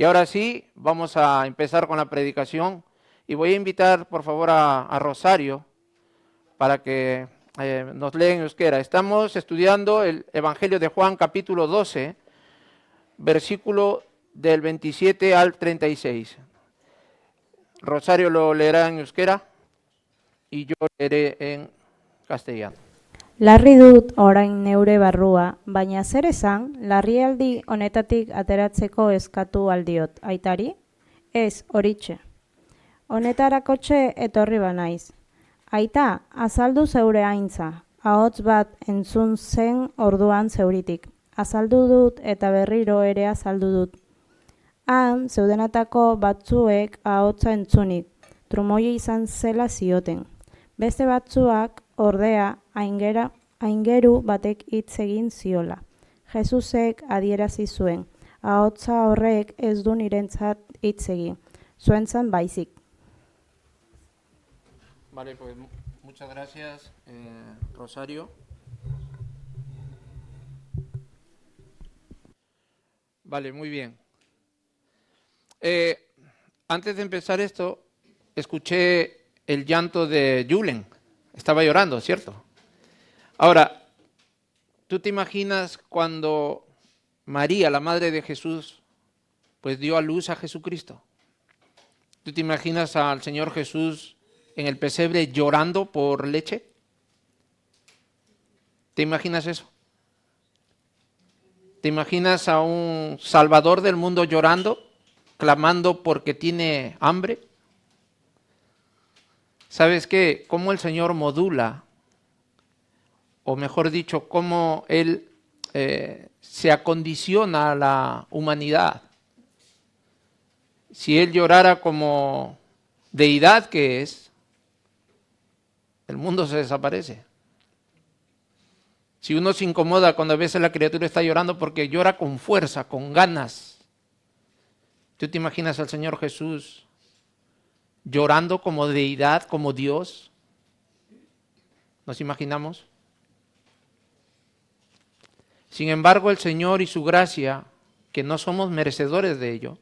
Y ahora sí, vamos a empezar con la predicación. Y voy a invitar, por favor, a Rosario para que nos lea en euskera. Estamos estudiando el Evangelio de Juan, capítulo 12, versículo del 27 al 36. Rosario lo leerá en euskera y yo leeré en castellano. Larri dut orain neure barrua, baina zer esan, larrialdi honetatik ateratzeko eskatu aldiot, aitari? Ez, horitxe. Honetarakotxe etorri banaiz. Aita, azaldu zeure aintza, ahots bat entzun zen orduan zeuritik. Azaldu dut eta berriro ere azaldu dut. Han, zeudenatako batzuek ahotsa entzunik, trumoi izan zela zioten. Beste batzuak, ordea, aingeru batek hitz egin ziola. Jesusek adierazi zuen, ahotsa horrek ez du nirentzat hitz egin, zuentzat baizik. Vale, pues muchas gracias, Rosario. Vale, muy bien. Antes de empezar esto, escuché el llanto de Julen. Estaba llorando, ¿cierto? Ahora, ¿tú te imaginas cuando María, la madre de Jesús, pues dio a luz a Jesucristo? ¿Tú te imaginas al Señor Jesús en el pesebre llorando por leche? ¿Te imaginas eso? ¿Te imaginas a un Salvador del mundo llorando, clamando porque tiene hambre? ¿Sabes qué? Cómo el Señor modula, o mejor dicho, cómo Él se acondiciona a la humanidad. Si Él llorara como deidad que es, el mundo se desaparece. Si uno se incomoda cuando a veces la criatura está llorando porque llora con fuerza, con ganas. ¿Tú te imaginas al Señor Jesús llorando como deidad, como Dios? ¿Nos imaginamos? Sin embargo, el Señor y su gracia, que no somos merecedores de ello,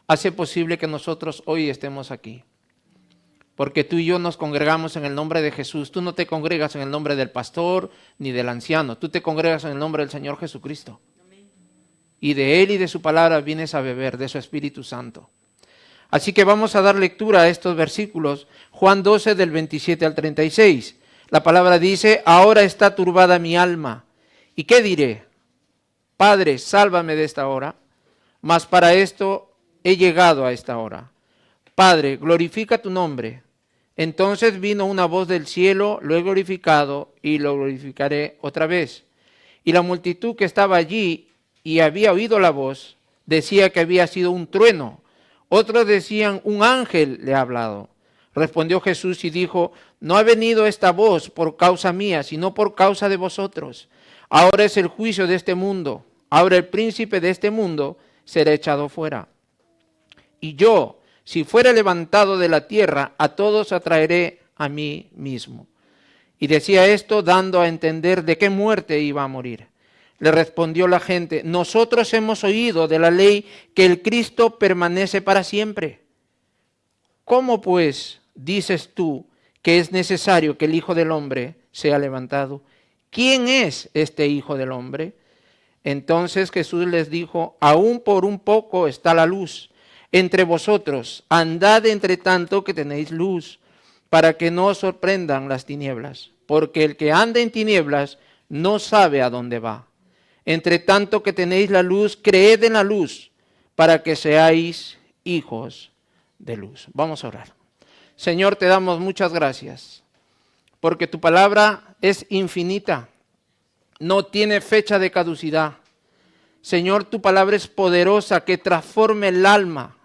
hace posible que nosotros hoy estemos aquí. Porque tú y yo nos congregamos en el nombre de Jesús. Tú no te congregas en el nombre del pastor ni del anciano. Tú te congregas en el nombre del Señor Jesucristo. Y de Él y de su palabra vienes a beber, de su Espíritu Santo. Así que vamos a dar lectura a estos versículos. Juan 12 del 27 al 36. La palabra dice, ahora está turbada mi alma. ¿Y qué diré? Padre, sálvame de esta hora. Mas para esto he llegado a esta hora. Padre, glorifica tu nombre. Entonces vino una voz del cielo, lo he glorificado y lo glorificaré otra vez. Y la multitud que estaba allí y había oído la voz, decía que había sido un trueno. Otros decían, un ángel le ha hablado. Respondió Jesús y dijo, no ha venido esta voz por causa mía, sino por causa de vosotros. Ahora es el juicio de este mundo. Ahora el príncipe de este mundo será echado fuera. Y yo, si fuera levantado de la tierra, a todos atraeré a mí mismo. Y decía esto dando a entender de qué muerte iba a morir. Le respondió la gente, nosotros hemos oído de la ley que el Cristo permanece para siempre. ¿Cómo pues dices tú que es necesario que el Hijo del Hombre sea levantado? ¿Quién es este Hijo del Hombre? Entonces Jesús les dijo, aún por un poco está la luz entre vosotros, andad entre tanto que tenéis luz, para que no os sorprendan las tinieblas, porque el que anda en tinieblas no sabe a dónde va. Entre tanto que tenéis la luz, creed en la luz, para que seáis hijos de luz. Vamos a orar. Señor, te damos muchas gracias, porque tu palabra es infinita, no tiene fecha de caducidad. Señor, tu palabra es poderosa, que transforma el alma,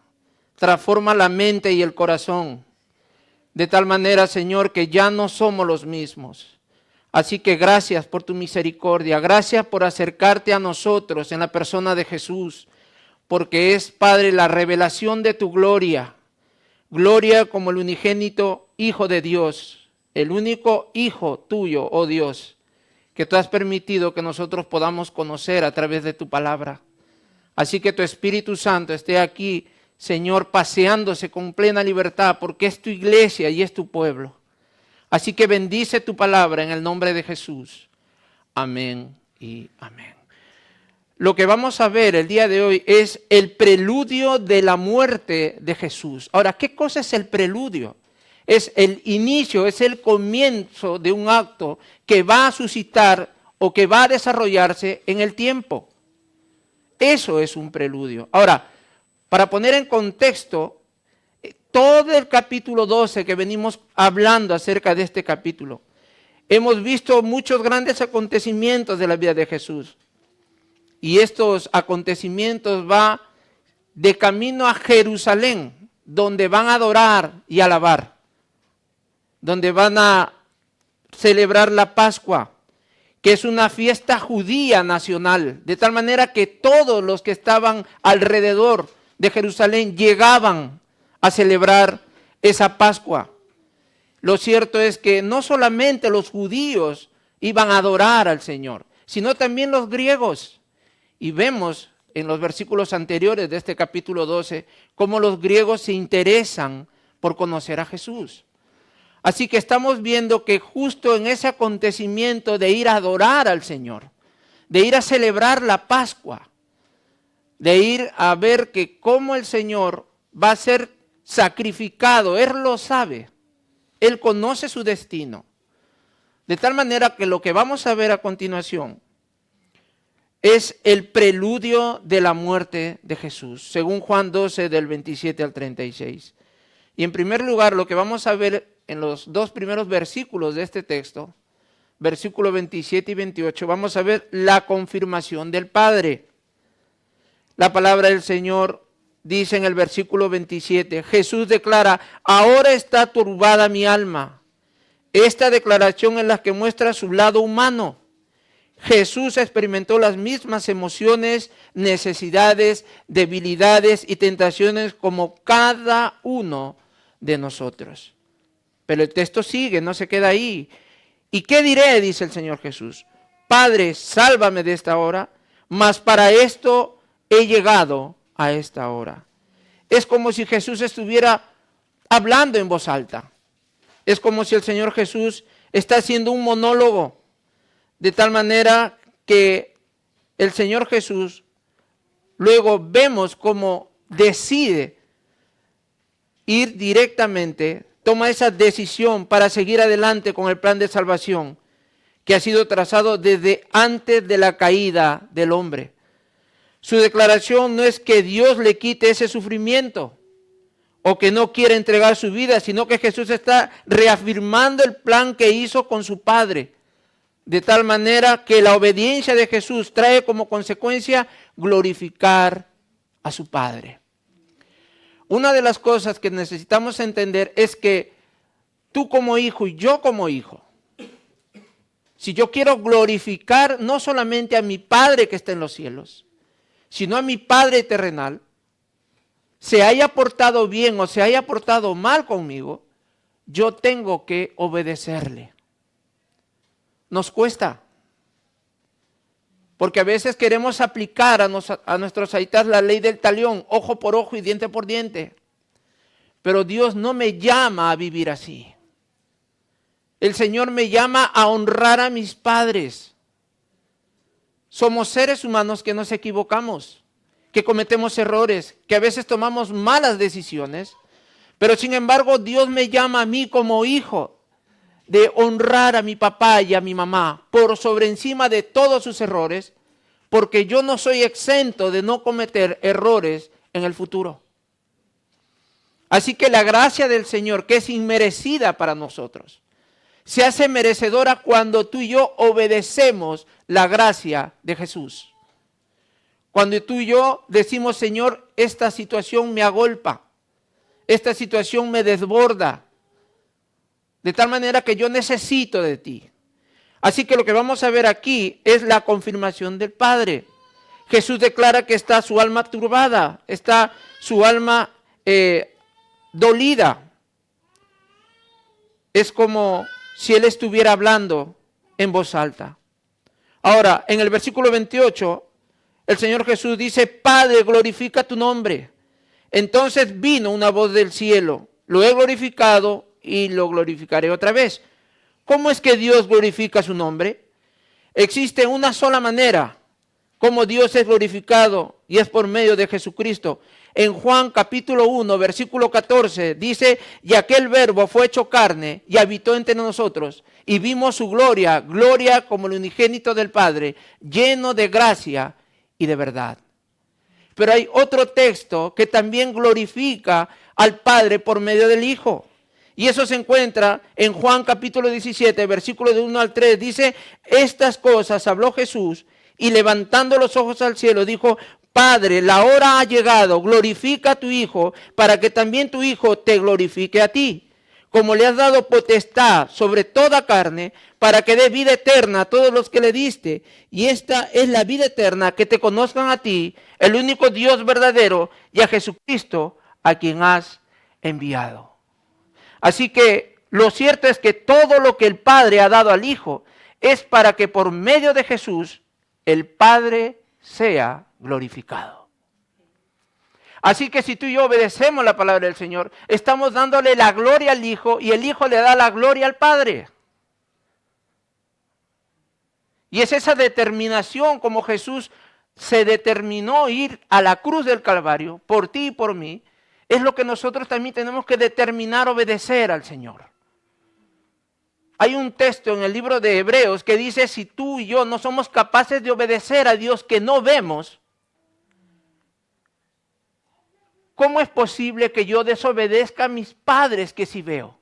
transforma la mente y el corazón, de tal manera, Señor, que ya no somos los mismos. Así que gracias por tu misericordia, gracias por acercarte a nosotros en la persona de Jesús, porque es, Padre, la revelación de tu gloria, gloria como el unigénito Hijo de Dios, el único Hijo tuyo, oh Dios, que tú has permitido que nosotros podamos conocer a través de tu palabra. Así que tu Espíritu Santo esté aquí, Señor, paseándose con plena libertad, porque es tu iglesia y es tu pueblo. Así que bendice tu palabra en el nombre de Jesús. Amén y amén. Lo que vamos a ver el día de hoy es el preludio de la muerte de Jesús. Ahora, ¿qué cosa es el preludio? Es el inicio, es el comienzo de un acto que va a suscitar o que va a desarrollarse en el tiempo. Eso es un preludio. Ahora, para poner en contexto, todo el capítulo 12 que venimos hablando acerca de este capítulo, hemos visto muchos grandes acontecimientos de la vida de Jesús. Y estos acontecimientos van de camino a Jerusalén, donde van a adorar y alabar, donde van a celebrar la Pascua, que es una fiesta judía nacional, de tal manera que todos los que estaban alrededor de Jerusalén llegaban a celebrar esa Pascua. Lo cierto es que no solamente los judíos iban a adorar al Señor, sino también los griegos. Y vemos en los versículos anteriores de este capítulo 12 cómo los griegos se interesan por conocer a Jesús. Así que estamos viendo que justo en ese acontecimiento de ir a adorar al Señor, de ir a celebrar la Pascua, de ir a ver que cómo el Señor va a ser sacrificado, Él lo sabe, Él conoce su destino. De tal manera que lo que vamos a ver a continuación es el preludio de la muerte de Jesús, según Juan 12 del 27 al 36. Y en primer lugar, lo que vamos a ver en los dos primeros versículos de este texto, versículos 27 y 28, vamos a ver la confirmación del Padre. La palabra del Señor dice en el versículo 27, Jesús declara, ahora está turbada mi alma. Esta declaración es la que muestra su lado humano. Jesús experimentó las mismas emociones, necesidades, debilidades y tentaciones como cada uno de nosotros. Pero el texto sigue, no se queda ahí. ¿Y qué diré? Dice el Señor Jesús. Padre, sálvame de esta hora, mas para esto he llegado a esta hora. Es como si Jesús estuviera hablando en voz alta. Es como si el Señor Jesús está haciendo un monólogo. De tal manera que el Señor Jesús luego vemos cómo decide ir directamente, toma esa decisión para seguir adelante con el plan de salvación que ha sido trazado desde antes de la caída del hombre. Su declaración no es que Dios le quite ese sufrimiento o que no quiere entregar su vida, sino que Jesús está reafirmando el plan que hizo con su Padre. De tal manera que la obediencia de Jesús trae como consecuencia glorificar a su Padre. Una de las cosas que necesitamos entender es que tú como hijo y yo como hijo, si yo quiero glorificar no solamente a mi Padre que está en los cielos, sino a mi Padre terrenal, se haya portado bien o se haya portado mal conmigo, yo tengo que obedecerle. Nos cuesta, porque a veces queremos aplicar a nuestros aitas la ley del talión, ojo por ojo y diente por diente. Pero Dios no me llama a vivir así. El Señor me llama a honrar a mis padres. Somos seres humanos que nos equivocamos, que cometemos errores, que a veces tomamos malas decisiones, pero sin embargo Dios me llama a mí como hijo de honrar a mi papá y a mi mamá por sobre encima de todos sus errores, porque yo no soy exento de no cometer errores en el futuro. Así que la gracia del Señor, que es inmerecida para nosotros, se hace merecedora cuando tú y yo obedecemos la gracia de Jesús. Cuando tú y yo decimos, Señor, esta situación me agolpa, esta situación me desborda, de tal manera que yo necesito de ti. Así que lo que vamos a ver aquí es la confirmación del Padre. Jesús declara que está su alma turbada, está su alma dolida. Es como si Él estuviera hablando en voz alta. Ahora, en el versículo 28, el Señor Jesús dice, Padre, glorifica tu nombre. Entonces vino una voz del cielo, lo he glorificado y lo glorificaré otra vez. ¿Cómo es que Dios glorifica su nombre? Existe una sola manera como Dios es glorificado y es por medio de Jesucristo. En Juan capítulo 1, versículo 14 dice, y aquel verbo fue hecho carne y habitó entre nosotros y vimos su gloria, gloria como el unigénito del Padre, lleno de gracia y de verdad. Pero hay otro texto que también glorifica al Padre por medio del Hijo. Y eso se encuentra en Juan capítulo 17, versículo de 1 al 3. Dice, estas cosas habló Jesús y levantando los ojos al cielo dijo, Padre, la hora ha llegado, glorifica a tu Hijo para que también tu Hijo te glorifique a ti. Como le has dado potestad sobre toda carne, para que dé vida eterna a todos los que le diste. Y esta es la vida eterna, que te conozcan a ti, el único Dios verdadero, y a Jesucristo, a quien has enviado. Así que lo cierto es que todo lo que el Padre ha dado al Hijo es para que por medio de Jesús el Padre sea glorificado. Así que si tú y yo obedecemos la palabra del Señor, estamos dándole la gloria al Hijo y el Hijo le da la gloria al Padre. Y es esa determinación como Jesús se determinó ir a la cruz del Calvario por ti y por mí, es lo que nosotros también tenemos que determinar obedecer al Señor. Hay un texto en el libro de Hebreos que dice, si tú y yo no somos capaces de obedecer a Dios que no vemos, ¿cómo es posible que yo desobedezca a mis padres que sí veo?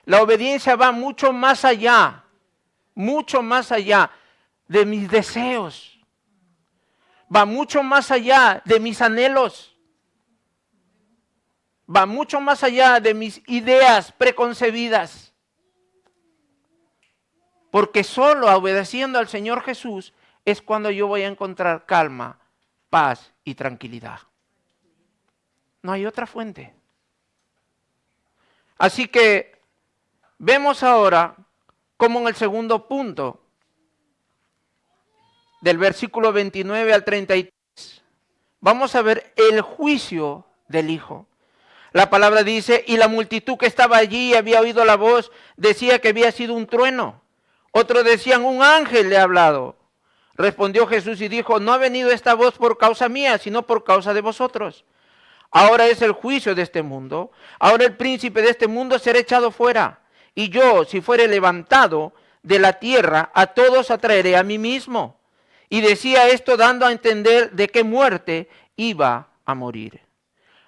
La obediencia va mucho más allá de mis deseos. Va mucho más allá de mis anhelos. Va mucho más allá de mis ideas preconcebidas. Porque solo obedeciendo al Señor Jesús es cuando yo voy a encontrar calma, paz y tranquilidad. No hay otra fuente. Así que vemos ahora cómo en el segundo punto, del versículo 29 al 33, vamos a ver el juicio del Hijo. La palabra dice, y la multitud que estaba allí y había oído la voz, decía que había sido un trueno. Otros decían, un ángel le ha hablado. Respondió Jesús y dijo, no ha venido esta voz por causa mía, sino por causa de vosotros. Ahora es el juicio de este mundo. Ahora el príncipe de este mundo será echado fuera. Y yo, si fuere levantado de la tierra, a todos atraeré a mí mismo. Y decía esto dando a entender de qué muerte iba a morir.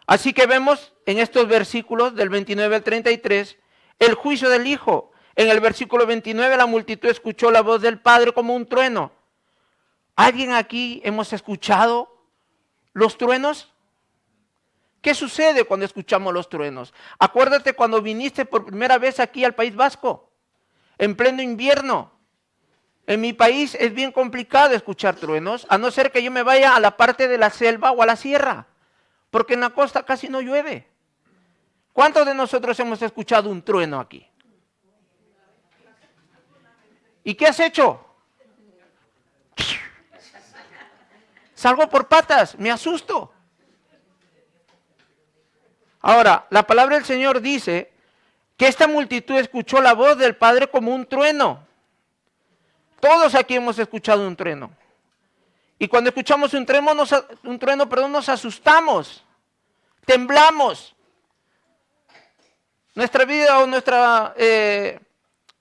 Así que vemos en estos versículos del 29 al 33 el juicio del Hijo. En el versículo 29 la multitud escuchó la voz del Padre como un trueno. ¿Alguien aquí hemos escuchado los truenos? ¿Qué sucede cuando escuchamos los truenos? Acuérdate cuando viniste por primera vez aquí al País Vasco, en pleno invierno. En mi país es bien complicado escuchar truenos, a no ser que yo me vaya a la parte de la selva o a la sierra, porque en la costa casi no llueve. ¿Cuántos de nosotros hemos escuchado un trueno aquí? ¿Y qué has hecho? Salgo por patas, me asusto. Ahora, la palabra del Señor dice que esta multitud escuchó la voz del Padre como un trueno. Todos aquí hemos escuchado un trueno. Y cuando escuchamos un trueno, nos asustamos, temblamos. Nuestra vida o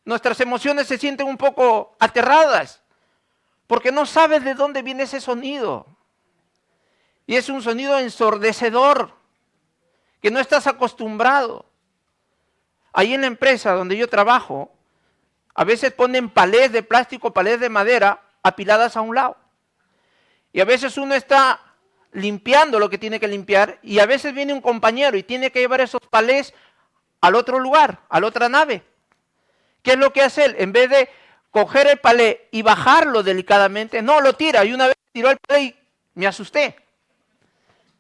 nuestras emociones se sienten un poco aterradas, porque no sabes de dónde viene ese sonido. Y es un sonido ensordecedor, que no estás acostumbrado. Ahí en la empresa donde yo trabajo, a veces ponen palés de plástico, palés de madera, apiladas a un lado. Y a veces uno está limpiando lo que tiene que limpiar, y a veces viene un compañero y tiene que llevar esos palés al otro lugar, a la otra nave. ¿Qué es lo que hace él? En vez de coger el palé y bajarlo delicadamente, no, lo tira. Y una vez tiró el palé y me asusté.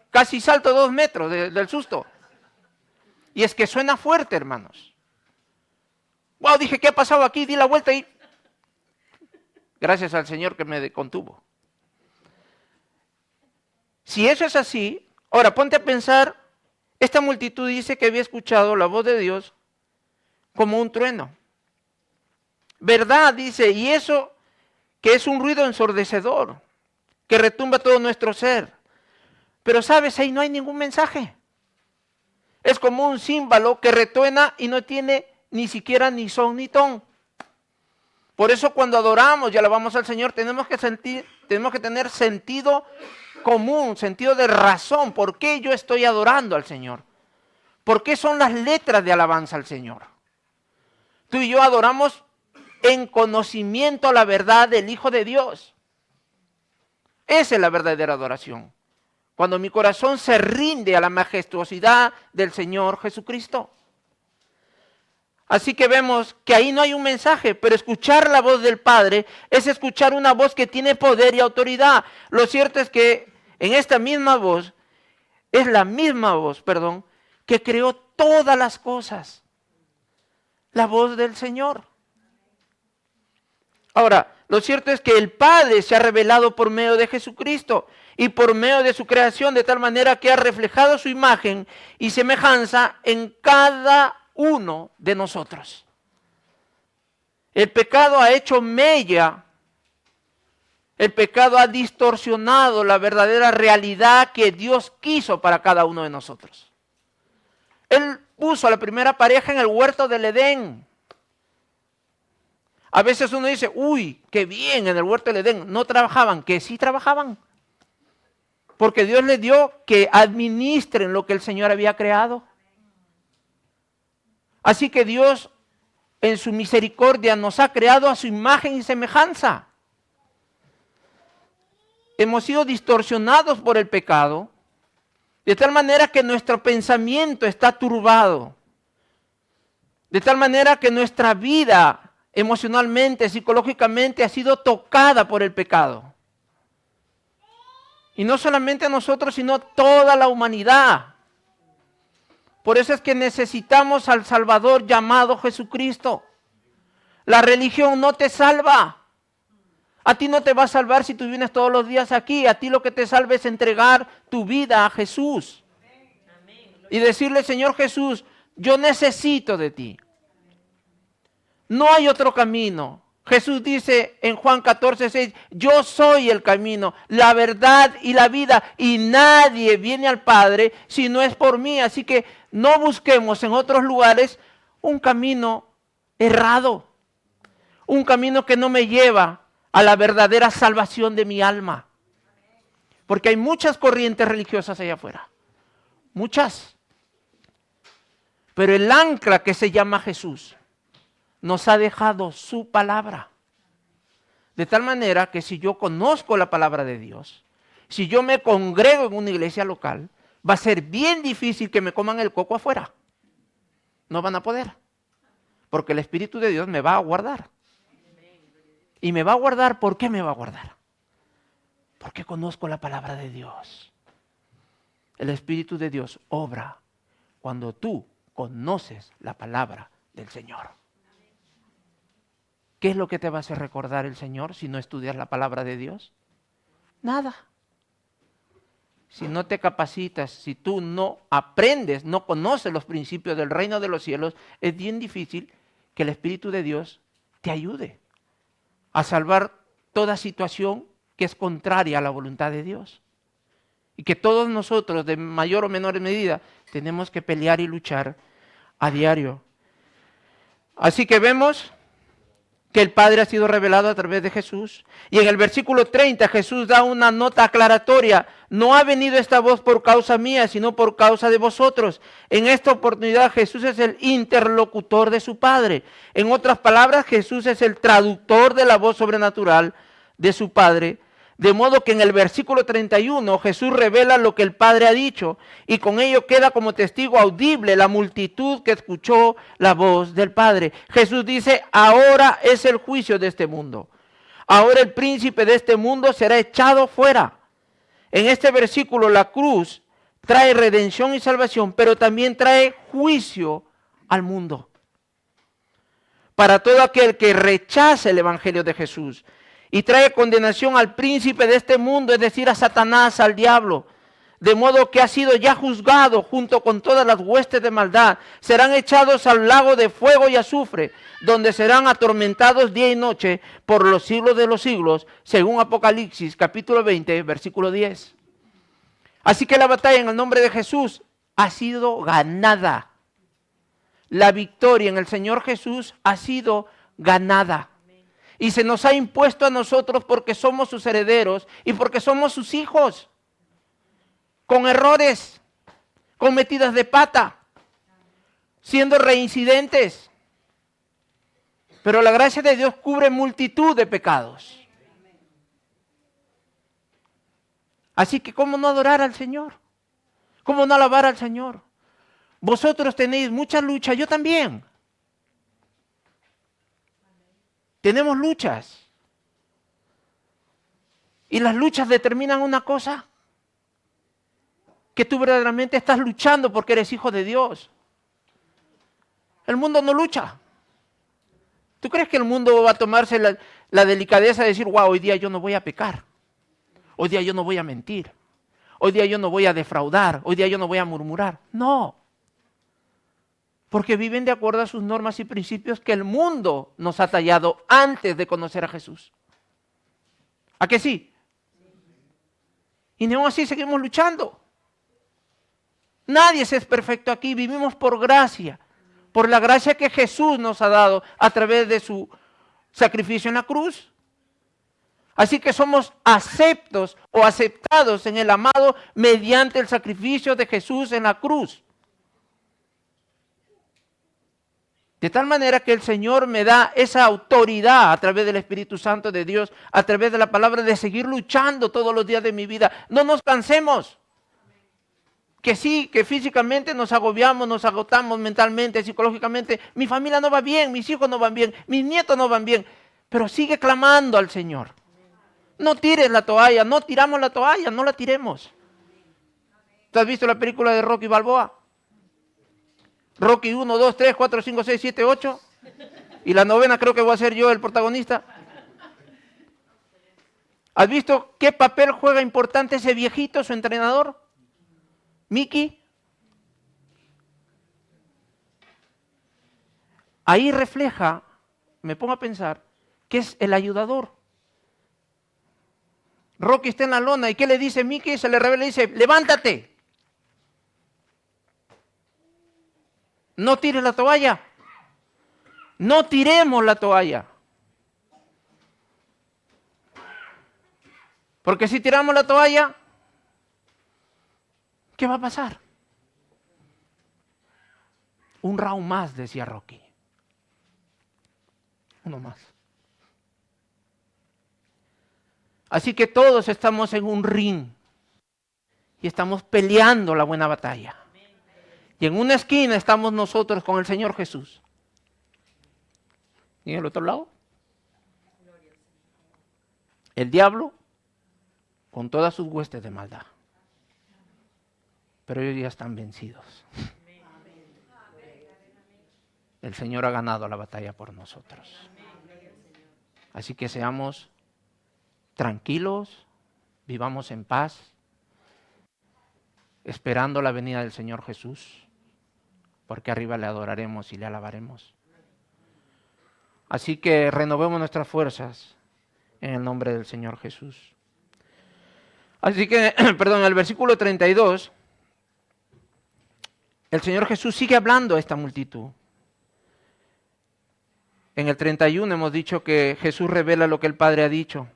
Casi salto 2 metros del susto. Y es que suena fuerte, hermanos. Wow, dije, ¿qué ha pasado aquí? Di la vuelta y Gracias al Señor que me contuvo. Si eso es así, ahora ponte a pensar, esta multitud dice que había escuchado la voz de Dios como un trueno. ¿Verdad? Dice, y eso que es un ruido ensordecedor, que retumba todo nuestro ser. Pero sabes, ahí no hay ningún mensaje. Es como un címbalo que retuena y no tiene ni siquiera ni son ni ton. Por eso cuando adoramos y alabamos al Señor tenemos que tener sentido común, sentido de razón. ¿Por qué yo estoy adorando al Señor? ¿Por qué son las letras de alabanza al Señor? Tú y yo adoramos en conocimiento a la verdad del Hijo de Dios. Esa es la verdadera adoración. Cuando mi corazón se rinde a la majestuosidad del Señor Jesucristo. Así que vemos que ahí no hay un mensaje, pero escuchar la voz del Padre es escuchar una voz que tiene poder y autoridad. Lo cierto es que en esta misma voz, es la misma voz, que creó todas las cosas. La voz del Señor. Ahora, lo cierto es que el Padre se ha revelado por medio de Jesucristo y por medio de su creación, de tal manera que ha reflejado su imagen y semejanza en cada uno de nosotros. El pecado ha hecho mella, el pecado ha distorsionado la verdadera realidad que Dios quiso para cada uno de nosotros. Él puso a la primera pareja en el huerto del Edén. A veces uno dice, uy, qué bien en el huerto del Edén. No trabajaban, que sí trabajaban. Porque Dios les dio que administren lo que el Señor había creado. Así que Dios en su misericordia nos ha creado a su imagen y semejanza. Hemos sido distorsionados por el pecado, de tal manera que nuestro pensamiento está turbado. De tal manera que nuestra vida emocionalmente, psicológicamente ha sido tocada por el pecado. Y no solamente nosotros, sino toda la humanidad. Por eso es que necesitamos al Salvador llamado Jesucristo. La religión no te salva. A ti no te va a salvar si tú vienes todos los días aquí. A ti lo que te salva es entregar tu vida a Jesús. Y decirle, Señor Jesús, yo necesito de ti. No hay otro camino. Jesús dice en Juan 14:6, yo soy el camino, la verdad y la vida, y nadie viene al Padre si no es por mí. Así que no busquemos en otros lugares un camino errado, un camino que no me lleva a la verdadera salvación de mi alma. Porque hay muchas corrientes religiosas allá afuera, muchas. Pero el ancla que se llama Jesús nos ha dejado su palabra. De tal manera que si yo conozco la palabra de Dios, si yo me congrego en una iglesia local, va a ser bien difícil que me coman el coco afuera. No van a poder. Porque el Espíritu de Dios me va a guardar. Y me va a guardar, ¿por qué me va a guardar? Porque conozco la palabra de Dios. El Espíritu de Dios obra cuando tú conoces la palabra del Señor. ¿Qué es lo que te va a hacer recordar el Señor si no estudias la palabra de Dios? Nada. Si no te capacitas, si tú no aprendes, no conoces los principios del reino de los cielos, es bien difícil que el Espíritu de Dios te ayude a salvar toda situación que es contraria a la voluntad de Dios. Y que todos nosotros, de mayor o menor medida, tenemos que pelear y luchar a diario. Así que vemos que el Padre ha sido revelado a través de Jesús. Y en el versículo 30 Jesús da una nota aclaratoria. No ha venido esta voz por causa mía, sino por causa de vosotros. En esta oportunidad Jesús es el interlocutor de su Padre. En otras palabras, Jesús es el traductor de la voz sobrenatural de su Padre. De modo que en el versículo 31 Jesús revela lo que el Padre ha dicho y con ello queda como testigo audible la multitud que escuchó la voz del Padre. Jesús dice, ahora es el juicio de este mundo. Ahora el príncipe de este mundo será echado fuera. En este versículo la cruz trae redención y salvación, pero también trae juicio al mundo. Para todo aquel que rechace el evangelio de Jesús y trae condenación al príncipe de este mundo, es decir, a Satanás, al diablo. De modo que ha sido ya juzgado junto con todas las huestes de maldad. Serán echados al lago de fuego y azufre, donde serán atormentados día y noche por los siglos de los siglos, según Apocalipsis capítulo 20, versículo 10. Así que la batalla en el nombre de Jesús ha sido ganada. La victoria en el Señor Jesús ha sido ganada. Y se nos ha impuesto a nosotros porque somos sus herederos y porque somos sus hijos. Con errores, con metidas de pata, siendo reincidentes. Pero la gracia de Dios cubre multitud de pecados. Así que ¿cómo no adorar al Señor? ¿Cómo no alabar al Señor? Vosotros tenéis mucha lucha, yo también. Tenemos luchas. Y las luchas determinan una cosa: que tú verdaderamente estás luchando porque eres hijo de Dios. El mundo no lucha. ¿Tú crees que el mundo va a tomarse la delicadeza de decir, wow, hoy día yo no voy a pecar? Hoy día yo no voy a mentir. Hoy día yo no voy a defraudar. Hoy día yo no voy a murmurar. No. Porque viven de acuerdo a sus normas y principios que el mundo nos ha tallado antes de conocer a Jesús. ¿A que sí? Y aún así seguimos luchando. Nadie es perfecto aquí, vivimos por gracia, por la gracia que Jesús nos ha dado a través de su sacrificio en la cruz. Así que somos aceptos o aceptados en el amado mediante el sacrificio de Jesús en la cruz. De tal manera que el Señor me da esa autoridad a través del Espíritu Santo de Dios, a través de la palabra, de seguir luchando todos los días de mi vida. No nos cansemos. Que sí, que físicamente nos agobiamos, nos agotamos mentalmente, psicológicamente. Mi familia no va bien, mis hijos no van bien, mis nietos no van bien. Pero sigue clamando al Señor. No tires la toalla, no tiramos la toalla, no la tiremos. ¿Tú has visto la película de Rocky Balboa? Rocky 1, 2, 3, 4, 5, 6, 7, 8. Y la novena creo que voy a ser yo el protagonista. ¿Has visto qué papel juega importante ese viejito, su entrenador? Mickey. Ahí refleja, me pongo a pensar, que es el ayudador. Rocky está en la lona y ¿qué le dice Mickey? Se le revela y dice, levántate. No tires la toalla. No tiremos la toalla. Porque si tiramos la toalla, ¿qué va a pasar? Un round más, decía Rocky. Uno más. Así que todos estamos en un ring y estamos peleando la buena batalla. Y en una esquina estamos nosotros con el Señor Jesús. ¿Y en el otro lado? El diablo con todas sus huestes de maldad. Pero ellos ya están vencidos. El Señor ha ganado la batalla por nosotros. Así que seamos tranquilos, vivamos en paz, esperando la venida del Señor Jesús, porque arriba le adoraremos y le alabaremos. Así que renovemos nuestras fuerzas en el nombre del Señor Jesús. Así que, en el versículo 32, el Señor Jesús sigue hablando a esta multitud. En el 31 hemos dicho que Jesús revela lo que el Padre ha dicho.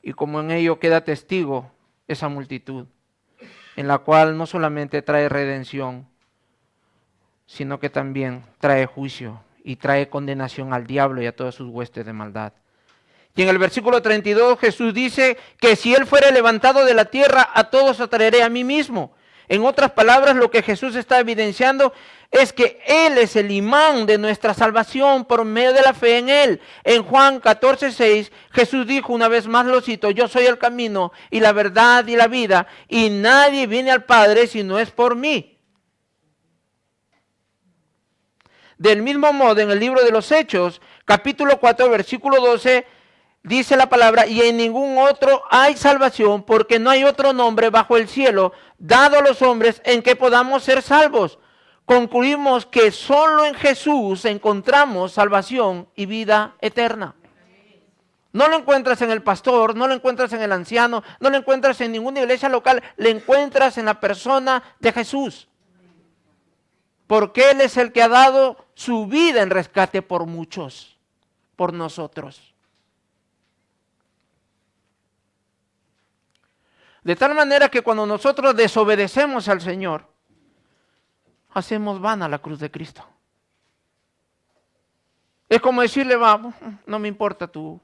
Y como en ello queda testigo esa multitud, en la cual no solamente trae redención, sino que también trae juicio y trae condenación al diablo y a todas sus huestes de maldad. Y en el versículo 32 Jesús dice que si Él fuera levantado de la tierra, a todos atraeré a mí mismo. En otras palabras, lo que Jesús está evidenciando es que Él es el imán de nuestra salvación por medio de la fe en Él. En Juan 14:6, Jesús dijo, una vez más lo cito, yo soy el camino y la verdad y la vida, y nadie viene al Padre si no es por mí. Del mismo modo, en el libro de los Hechos, capítulo 4, versículo 12, dice la palabra, y en ningún otro hay salvación, porque no hay otro nombre bajo el cielo dado a los hombres en que podamos ser salvos. Concluimos que solo en Jesús encontramos salvación y vida eterna. No lo encuentras en el pastor, no lo encuentras en el anciano, no lo encuentras en ninguna iglesia local, lo encuentras en la persona de Jesús. Porque Él es el que ha dado su vida en rescate por muchos, por nosotros. De tal manera que cuando nosotros desobedecemos al Señor, hacemos vana la cruz de Cristo. Es como decirle, vamos, no me importa tu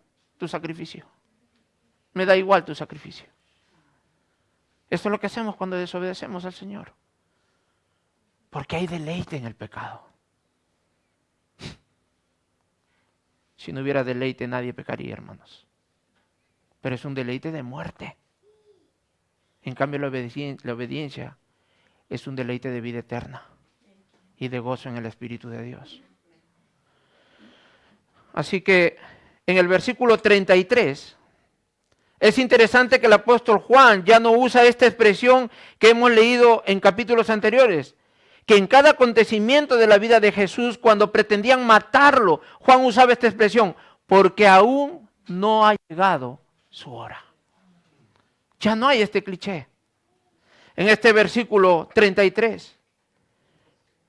sacrificio. Me da igual tu sacrificio. Esto es lo que hacemos cuando desobedecemos al Señor. Porque hay deleite en el pecado. Si no hubiera deleite, nadie pecaría, hermanos. Pero es un deleite de muerte. En cambio, la obediencia es un deleite de vida eterna y de gozo en el Espíritu de Dios. Así que en el versículo 33, es interesante que el apóstol Juan ya no usa esta expresión que hemos leído en capítulos anteriores, que en cada acontecimiento de la vida de Jesús, cuando pretendían matarlo, Juan usaba esta expresión, porque aún no ha llegado su hora. Ya no hay este cliché. En este versículo 33,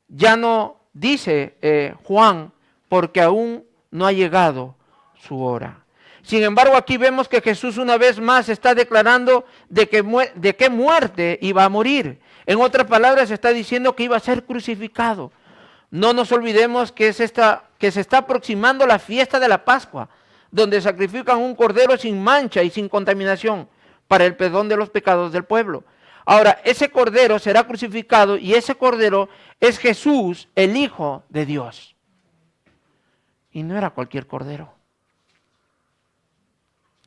ya no dice Juan, porque aún no ha llegado su hora. Sin embargo, aquí vemos que Jesús una vez más está declarando de qué muerte iba a morir. En otras palabras, está diciendo que iba a ser crucificado. No nos olvidemos que se está aproximando la fiesta de la Pascua, donde sacrifican un cordero sin mancha y sin contaminación para el perdón de los pecados del pueblo. Ahora, ese cordero será crucificado y ese cordero es Jesús, el Hijo de Dios. Y no era cualquier cordero.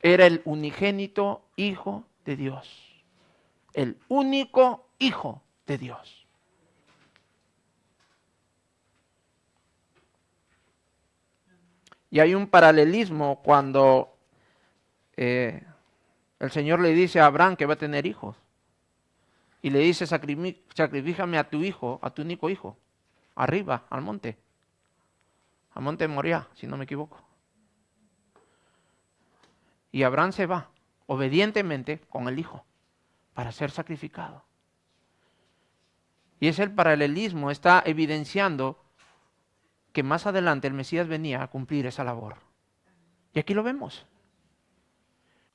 Era el unigénito Hijo de Dios. El único Hijo de Dios. Y hay un paralelismo cuando el Señor le dice a Abraham que va a tener hijos. Y le dice, sacrifícame a tu hijo, a tu único hijo, arriba, al monte de Moriah, si no me equivoco. Y Abraham se va, obedientemente, con el hijo, para ser sacrificado. Y es el paralelismo, está evidenciando que más adelante el Mesías venía a cumplir esa labor. Y aquí lo vemos.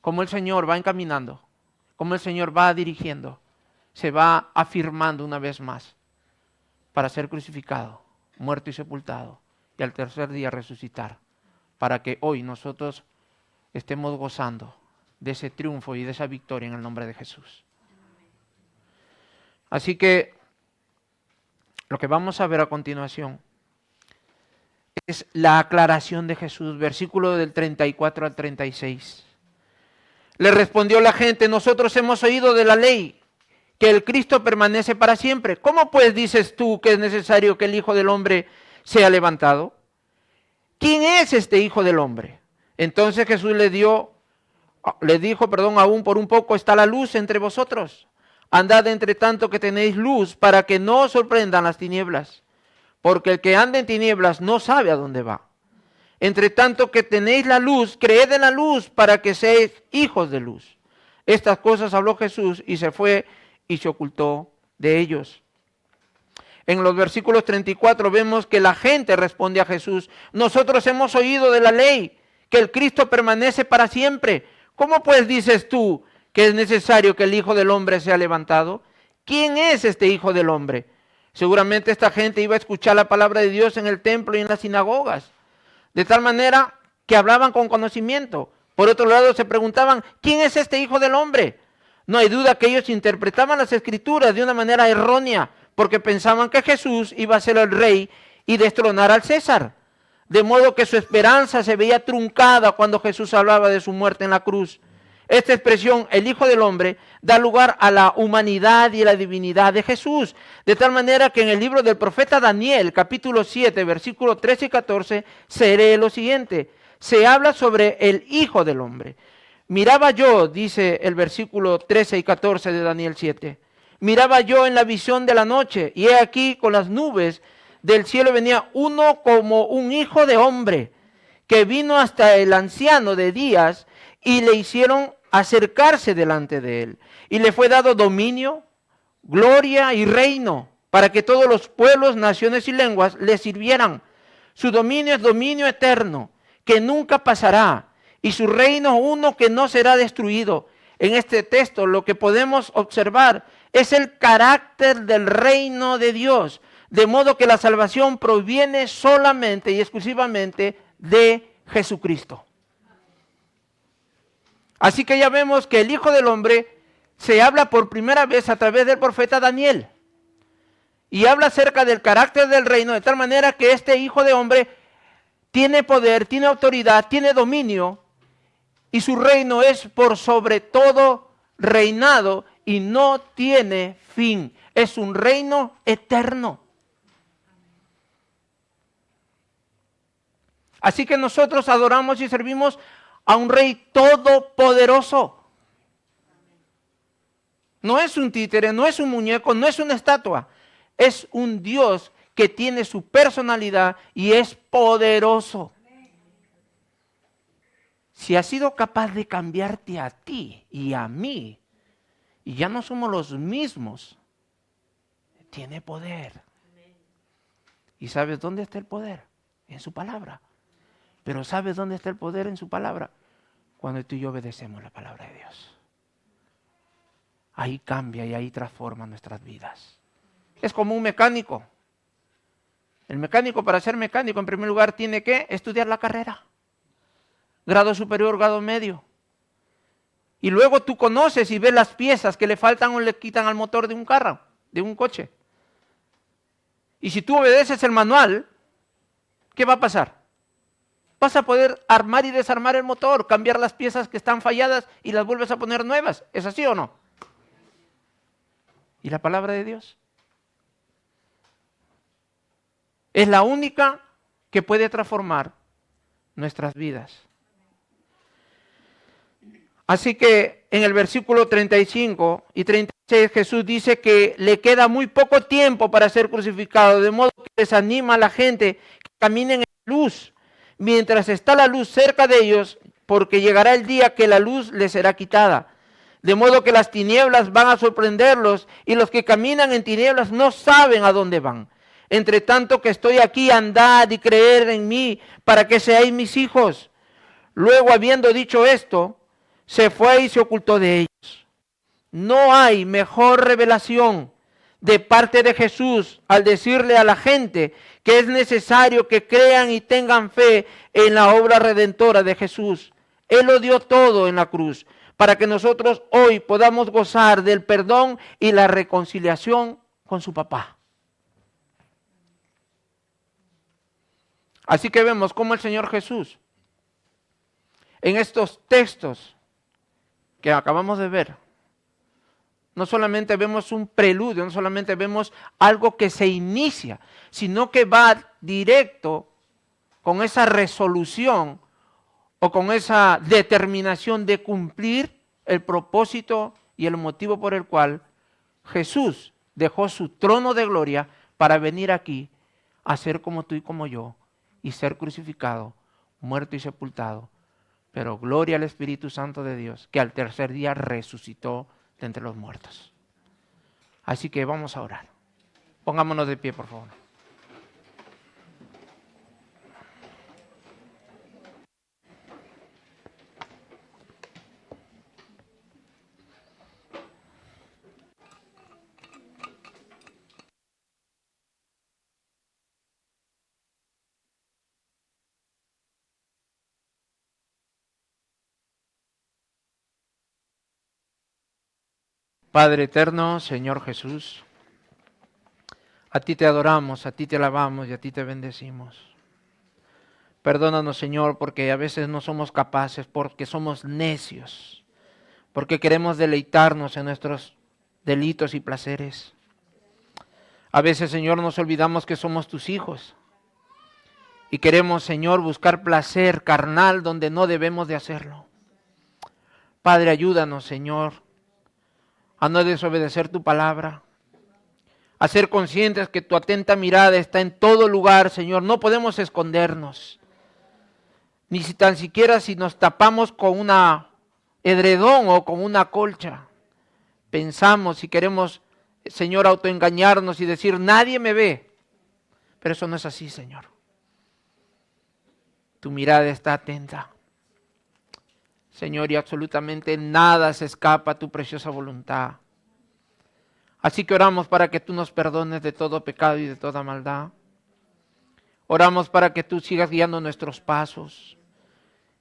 Cómo el Señor va encaminando, cómo el Señor va dirigiendo, se va afirmando una vez más para ser crucificado, muerto y sepultado, y al tercer día resucitar, para que hoy nosotros estemos gozando de ese triunfo y de esa victoria en el nombre de Jesús. Así que lo que vamos a ver a continuación es la aclaración de Jesús, versículo del 34 al 36. Le respondió la gente, nosotros hemos oído de la ley que el Cristo permanece para siempre. ¿Cómo pues dices tú que es necesario que el Hijo del Hombre sea levantado? ¿Quién es este Hijo del Hombre? Entonces Jesús le dijo, aún por un poco está la luz entre vosotros. Andad entre tanto que tenéis luz para que no os sorprendan las tinieblas. Porque el que anda en tinieblas no sabe a dónde va. Entre tanto que tenéis la luz, creed en la luz para que seáis hijos de luz. Estas cosas habló Jesús y se fue y se ocultó de ellos. En los versículos 34 vemos que la gente responde a Jesús, nosotros hemos oído de la ley que el Cristo permanece para siempre. ¿Cómo pues dices tú que es necesario que el Hijo del Hombre sea levantado? ¿Quién es este Hijo del Hombre? Seguramente esta gente iba a escuchar la palabra de Dios en el templo y en las sinagogas, de tal manera que hablaban con conocimiento. Por otro lado se preguntaban, ¿quién es este Hijo del Hombre? No hay duda que ellos interpretaban las Escrituras de una manera errónea, porque pensaban que Jesús iba a ser el rey y destronar al César. De modo que su esperanza se veía truncada cuando Jesús hablaba de su muerte en la cruz. Esta expresión, el Hijo del Hombre, da lugar a la humanidad y a la divinidad de Jesús. De tal manera que en el libro del profeta Daniel, capítulo 7, versículos 13 y 14, se lee lo siguiente. se habla sobre el Hijo del Hombre. Miraba yo, dice el versículo 13 y 14 de Daniel 7, miraba yo en la visión de la noche, y he aquí con las nubes del cielo venía uno como un hijo de hombre, que vino hasta el anciano de días, y le hicieron acercarse delante de él. Y le fue dado dominio, gloria y reino, para que todos los pueblos, naciones y lenguas le sirvieran. Su dominio es dominio eterno, que nunca pasará, y su reino uno que no será destruido. En este texto lo que podemos observar es el carácter del reino de Dios, de modo que la salvación proviene solamente y exclusivamente de Jesucristo. Así que ya vemos que el Hijo del Hombre se habla por primera vez a través del profeta Daniel. Y habla acerca del carácter del reino, de tal manera que este Hijo de Hombre tiene poder, tiene autoridad, tiene dominio, y su reino es por sobre todo reinado y no tiene fin. Es un reino eterno. Así que nosotros adoramos y servimos a un rey todopoderoso. No es un títere, no es un muñeco, no es una estatua. Es un Dios que tiene su personalidad y es poderoso. Si ha sido capaz de cambiarte a ti y a mí, y ya no somos los mismos, tiene poder. ¿Y sabes dónde está el poder? En su palabra. Pero ¿sabes dónde está el poder en su palabra? Cuando tú y yo obedecemos la palabra de Dios. Ahí cambia y ahí transforma nuestras vidas. Es como un mecánico. El mecánico, para ser mecánico, en primer lugar, tiene que estudiar la carrera. Grado superior, grado medio. Y luego tú conoces y ves las piezas que le faltan o le quitan al motor de un carro, de un coche. Y si tú obedeces el manual, ¿qué va a pasar? Vas a poder armar y desarmar el motor, cambiar las piezas que están falladas y las vuelves a poner nuevas. ¿Es así o no? ¿Y la palabra de Dios? Es la única que puede transformar nuestras vidas. Así que en el versículo 35 y 36 Jesús dice que le queda muy poco tiempo para ser crucificado, de modo que desanima a la gente que caminen en luz, mientras está la luz cerca de ellos, porque llegará el día que la luz les será quitada. De modo que las tinieblas van a sorprenderlos y los que caminan en tinieblas no saben a dónde van. Entre tanto que estoy aquí, andad y creer en mí para que seáis mis hijos. Luego, habiendo dicho esto, se fue y se ocultó de ellos. No hay mejor revelación de parte de Jesús al decirle a la gente que es necesario que crean y tengan fe en la obra redentora de Jesús. Él lo dio todo en la cruz para que nosotros hoy podamos gozar del perdón y la reconciliación con su papá. Así que vemos cómo el Señor Jesús, en estos textos que acabamos de ver, no solamente vemos un preludio, no solamente vemos algo que se inicia, sino que va directo con esa resolución o con esa determinación de cumplir el propósito y el motivo por el cual Jesús dejó su trono de gloria para venir aquí a ser como tú y como yo y ser crucificado, muerto y sepultado. Pero gloria al Espíritu Santo de Dios, que al tercer día resucitó de entre los muertos. Así que vamos a orar. Pongámonos de pie, por favor. Padre eterno, Señor Jesús, a ti te adoramos, a ti te alabamos y a ti te bendecimos. Perdónanos, Señor, porque a veces no somos capaces, porque somos necios, porque queremos deleitarnos en nuestros delitos y placeres. A veces, Señor, nos olvidamos que somos tus hijos Y queremos, Señor, buscar placer carnal donde no debemos de hacerlo. Padre, ayúdanos, Señor, a no desobedecer tu palabra, a ser conscientes que tu atenta mirada está en todo lugar, Señor. No podemos escondernos, ni si tan siquiera si nos tapamos con una edredón o con una colcha. Pensamos y queremos, Señor, autoengañarnos y decir, nadie me ve. Pero eso no es así, Señor. Tu mirada está atenta. Señor, y absolutamente nada se escapa a tu preciosa voluntad. Así que oramos para que tú nos perdones de todo pecado y de toda maldad. Oramos para que tú sigas guiando nuestros pasos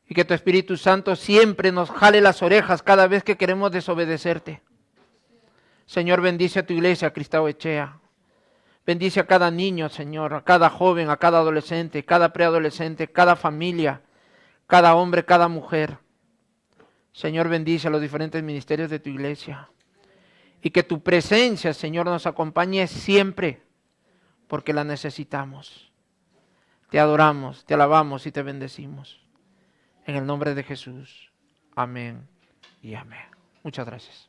y que tu Espíritu Santo siempre nos jale las orejas cada vez que queremos desobedecerte. Señor, bendice a tu iglesia, Cristau Echea. Bendice a cada niño, Señor, a cada joven, a cada adolescente, cada preadolescente, cada familia, cada hombre, cada mujer. Señor, bendice a los diferentes ministerios de tu iglesia. Y que tu presencia, Señor, nos acompañe siempre, porque la necesitamos. Te adoramos, te alabamos y te bendecimos. En el nombre de Jesús. Amén y amén. Muchas gracias.